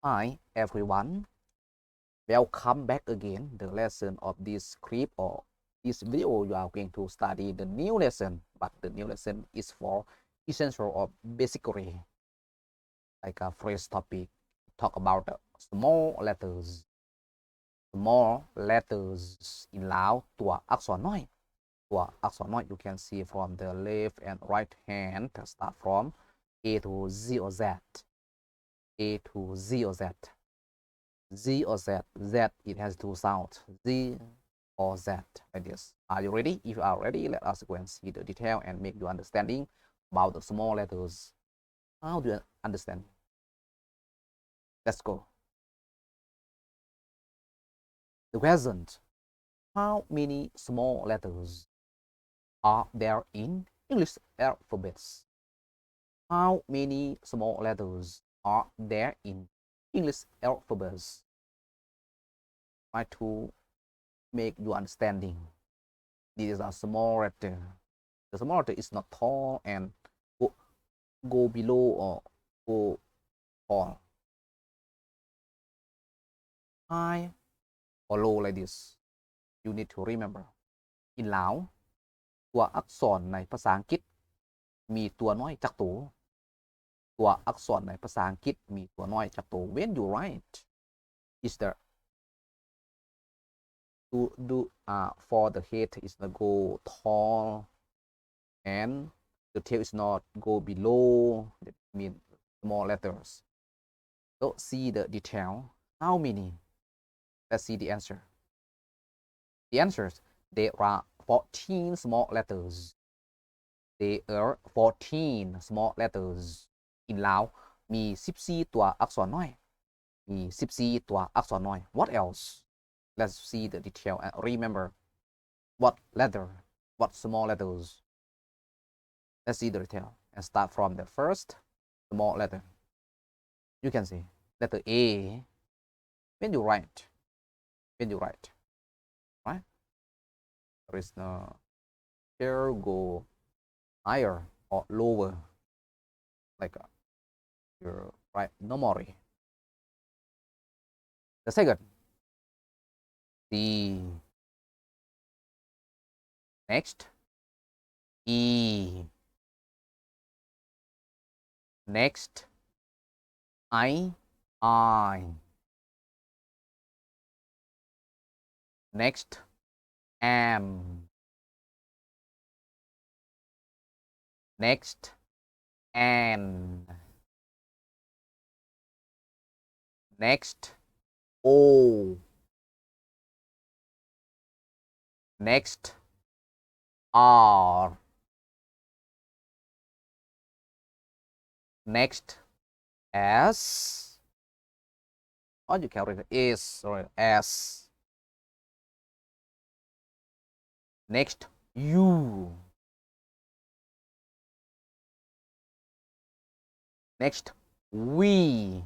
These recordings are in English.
Hi everyone, welcome back again the lesson of this script or this video. You are going to study the new lesson, but the new lesson is for essential of basically like a phrase topic. Talk about small letters. Small letters in Lao ตัวอักษรน้อยตัวอักษรน้อย you can see from the left and right hand start from A to Z or Z. A to Z or Z. Z or Z. Z, it has two sounds. Z or Z, like this. Are you ready? If you are ready, let us go and see the detail and make you understanding about the small letters. How do you understand? Let's go. The question: how many small letters are there in English alphabets? How many small letters are there in English alphabets? Try to make you understanding. This is a small letter. The small letter is not tall and go below or go tall. High or low like this. You need to remember. In Lao ตัวอักษรในภาษาอังกฤษมีตัวน้อยจากตัวตัวอักษรในภาษาอังกฤษมีตัวน้อยจากตัว when you write is the for the head is not go tall and the tail is not go below, that means small letters. So see the detail. How many? Let's see the answer. The answers, there are 14 small letters. There are 14 small letters. In Lao มี14ตัวอักษรน้อยมี14ตัวอักษรน้อย What else? Let's see the detail and remember what letter, what small letters. Let's see the detail and start from the first small letter. You can see letter A. When you write, right? There is no here go higher or lower, like you right normally. The second, C. Next, E. Next, I. Next, M. Next, N. Next, O. Next, R. Next, S. Or you can read S or S. Next, U. Next, V.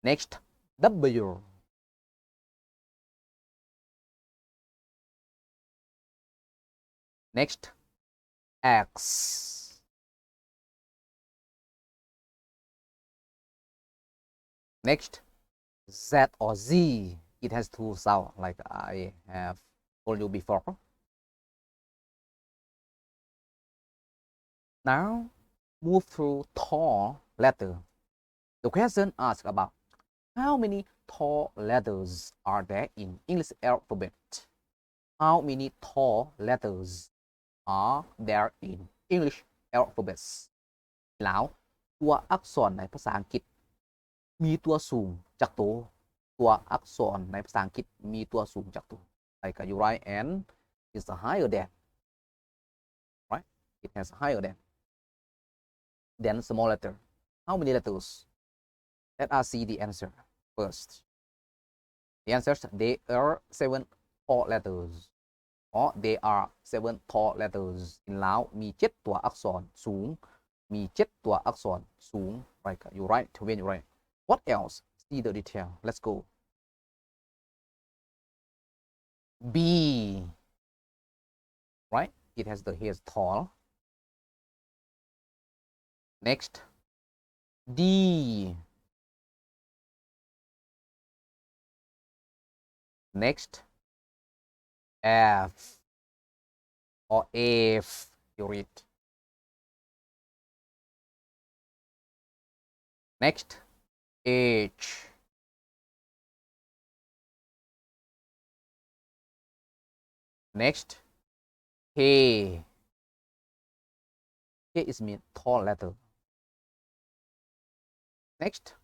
Next, W. Next, X. Next, Z or Z. It has two sounds, like I have told you before. Now, move to tall letter. The question asks about how many tall letters are there in English alphabet? How many tall letters are there in English alphabets? แล้วตัวอักษรในภาษาอังกฤษมีตัวสูงจากตัวอักษรในภาษาอังกฤษมีตัวสูงจากตัว like you write and it's higher than, right? It has higher than small letter. How many letters? Let us see the answer first. The answers, there are 7 tall letters. Or there are 7 tall letters. In Lao มี7ตัวอักษรสูงมี7ตัวอักษรสูง like you write when you write. What else? See the detail. Let's go. B. Right? It has the head tall. Next, D. Next, F or F, you read. Next, H. Next, K. K is mean tall letter. Next,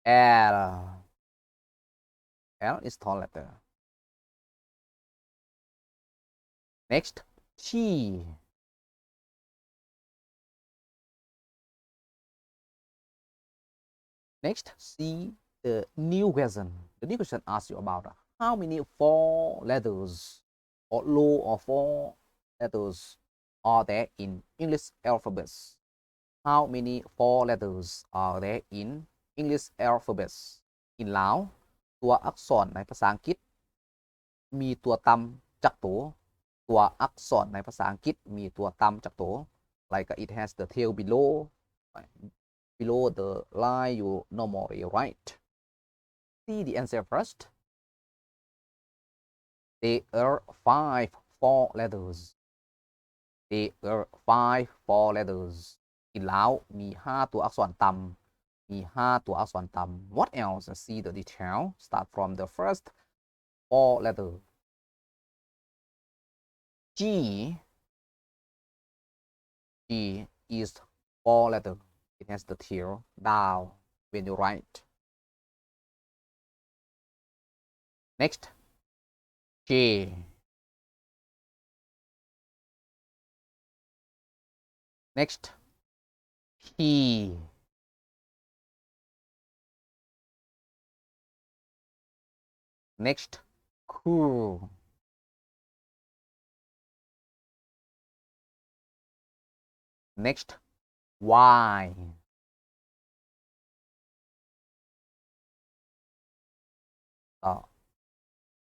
L. L is tall letter. Next, T. Next, see the new question. The new question asks you about how many 4 letters or low or 4 letters are there in English alphabets? How many 4 letters are there in English alphabets? in ลาวตัวอักษรในภาษาอังกฤษมีตัวต่ำจักตัวตัวอักษรในภาษาอังกฤษมีตัวต่ำจักตัว like it has the tail below the line you normally write. See the answer first. There are 5 4 letters. There are 5 4 letters. in ลาวมี5ตัวอักษรต่ำมี5ตัวอักษรต่ำ What else? See the detail. Start from the first 4 letter. G. G is 4 letter. It has the tail down when you write. Next, J. Next, P. Next, Q. Next, Y.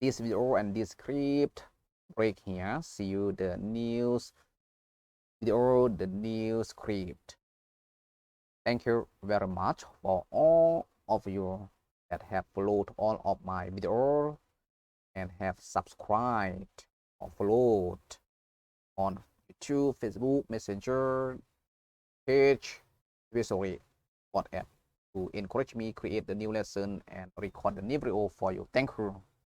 This video and this script break here. See you the news video, the new script. Thank you very much for all of you that have followed all of my video and have subscribed or followed on YouTube, Facebook, Messenger, page, visually, WhatsApp to encourage me create the new lesson and record the new video for you. Thank you.